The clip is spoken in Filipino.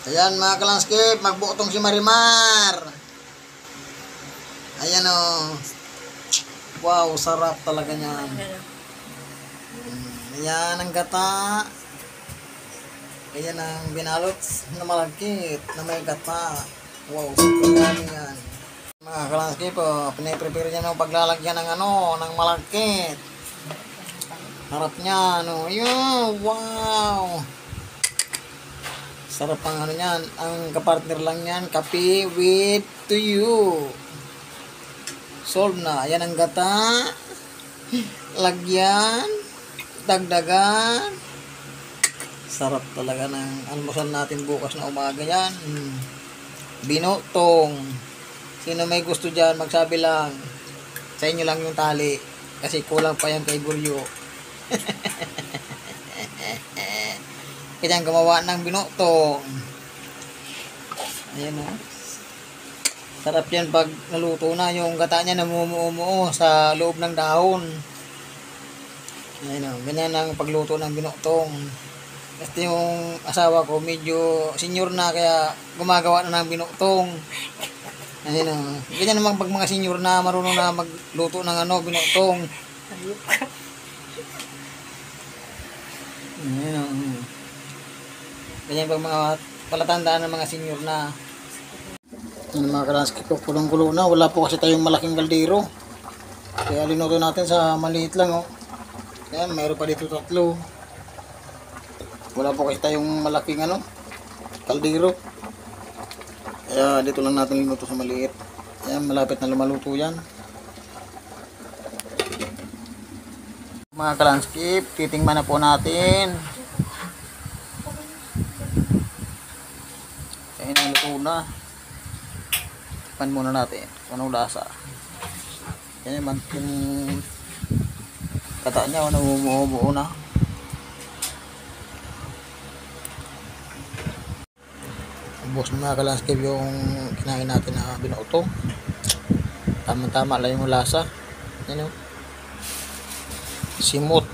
Ayan mga kalanskip, magbutong si Marimar. Ayan o. Wow, sarap talaga niyan. Ayan ang gata. Ayan ang binalot na malagkit na may gata. Wow, super dami yan. Mga kalanskip, piniprepare niya ng paglalagyan ng ng malagkit. Harap niya, Yun, wow. Sarap ang niyan. Ang kapartner lang yan, kape with to you. Solve na. Ayan ang gata. Lagyan. Dagdagan. Sarap talaga ng almusal natin bukas na umaga yan. Binotong. Sino may gusto dyan, magsabi lang. Sa inyo lang yung tali. Kasi kulang pa yan kay Guryo. Kanyang gumawa ng binotong. Ayan o. Sarap yan pag naluto na. Yung gata niya namumuo sa loob ng dahon. Ayan o. Ganyan ang pagluto ng binotong. Kasi yung asawa ko medyo senior na kaya gumagawa na ng binotong. Ayan o. Ganyan naman pag mga senior na marunong na magluto ng binotong. Ayan o. Ganyan pag mga palatandaan ng mga senior na. Yung mga kalanskip ko, kulong-kulo na. Wala po kasi tayong malaking kaldero. Kaya linuto natin sa maliit lang Ayan, mayroon pa dito 3. Wala po kasi tayong malaking kaldero. Kaya dito lang natin linuto sa maliit. Ayan, malapit na lumaluto yan. Mga kalanskip, titingnan na po natin. Ayan, naluto na. Pan muna natin kung anong lasa. Yan yung kata niya namumuo na. Ubos na mga kalanskip yung kinain natin na binuto. Tama-tama lang yung lasa. Yan o. Simot.